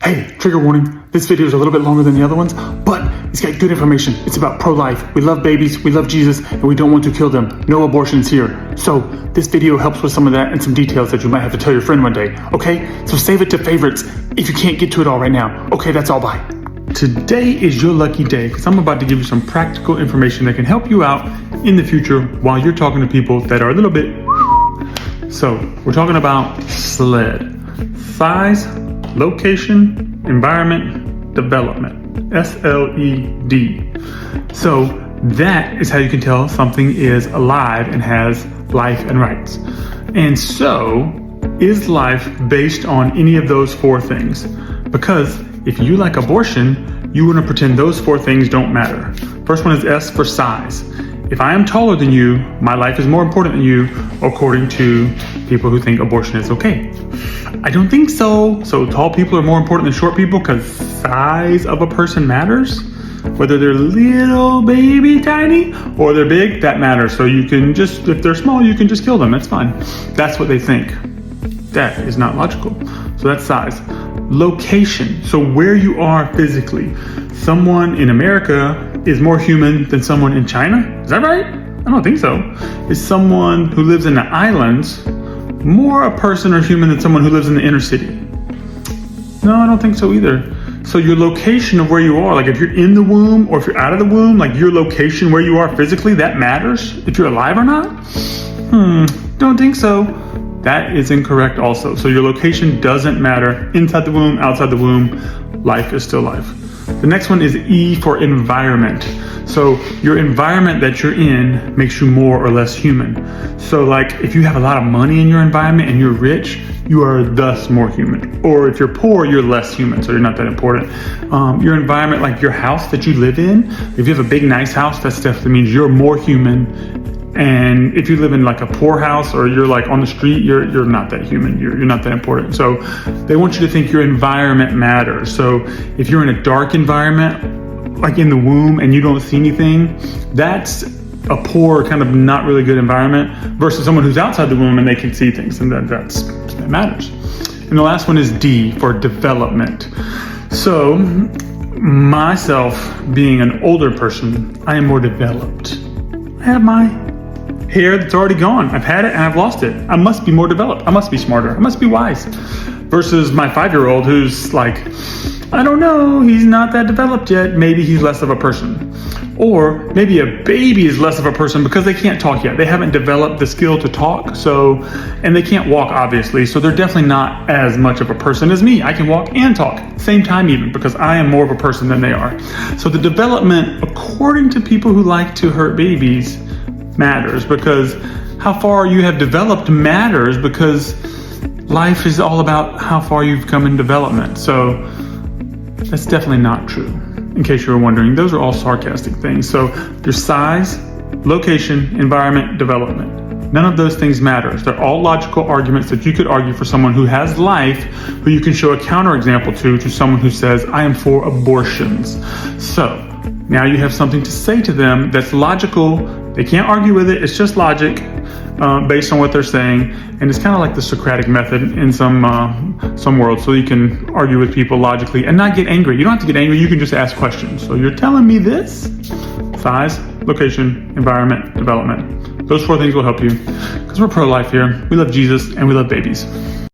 Hey, trigger warning. This video is a little bit longer than the other ones, but it's got good information. It's about pro-life. We love babies, we love Jesus, and we don't want to kill them. No abortions here. So this video helps with some of that and some details that you might have to tell your friend one day, okay? So save it to favorites if you can't get to it all right now. Okay, that's all, bye. Today is your lucky day because I'm about to give you some practical information that can help you out in the future while you're talking to people that are a little bit. So we're talking about SLED. Size, location, environment, development, SLED. So that is how you can tell something is alive and has life and rights. And so is life based on any of those four things? Because if you like abortion, you want to pretend those four things don't matter. First one is S for size. If I am taller than you, my life is more important than you, according to people who think abortion is okay. I don't think so. So tall people are more important than short people because size of a person matters. Whether they're little baby tiny or they're big, that matters. So you can just, if they're small, you can just kill them. That's fine. That's what they think. That is not logical. So that's size. Location. So where you are physically. Someone in America is more human than someone in China. Is that right? I don't think so. Is someone who lives in the islands more a person or human than someone who lives in the inner city? No, I don't think so either. So your location of where you are, like if you're in the womb or if you're out of the womb, like your location where you are physically, that matters if you're alive or not? Don't think so. That is incorrect also. So your location doesn't matter. Inside the womb, outside the womb, life is still life. The next one is E for environment. So your environment that you're in makes you more or less human. So like if you have a lot of money in your environment and you're rich, you are thus more human. Or if you're poor, you're less human, so you're not that important. Your environment, like your house that you live in, if you have a big nice house, that definitely means you're more human. And if you live in like a poor house or you're like on the street, you're not that human. You're not that important. So they want you to think your environment matters. So if you're in a dark environment, like in the womb and you don't see anything, that's a poor kind of not really good environment versus someone who's outside the womb and they can see things, and that matters. And the last one is D for development. So myself being an older person, I am more developed. I have my hair that's already gone. I've had it and I've lost it. I must be more developed. I must be smarter. I must be wise. Versus my 5-year-old who's like, I don't know, he's not that developed yet. Maybe he's less of a person. Or maybe a baby is less of a person because they can't talk yet. They haven't developed the skill to talk. And they can't walk obviously. So they're definitely not as much of a person as me. I can walk and talk same time even because I am more of a person than they are. So the development, according to people who like to hurt babies, matters because how far you have developed matters because life is all about how far you've come in development. So that's definitely not true. In case you were wondering, those are all sarcastic things. So your size, location, environment, development. None of those things matters. They're all logical arguments that you could argue for someone who has life, who you can show a counterexample to someone who says, I am for abortions. So now you have something to say to them that's logical. They can't argue with it. It's just logic based on what they're saying. And it's kind of like the Socratic method in some worlds. So you can argue with people logically and not get angry. You don't have to get angry. You can just ask questions. So you're telling me this? Size, location, environment, development. Those four things will help you because we're pro-life here. We love Jesus and we love babies.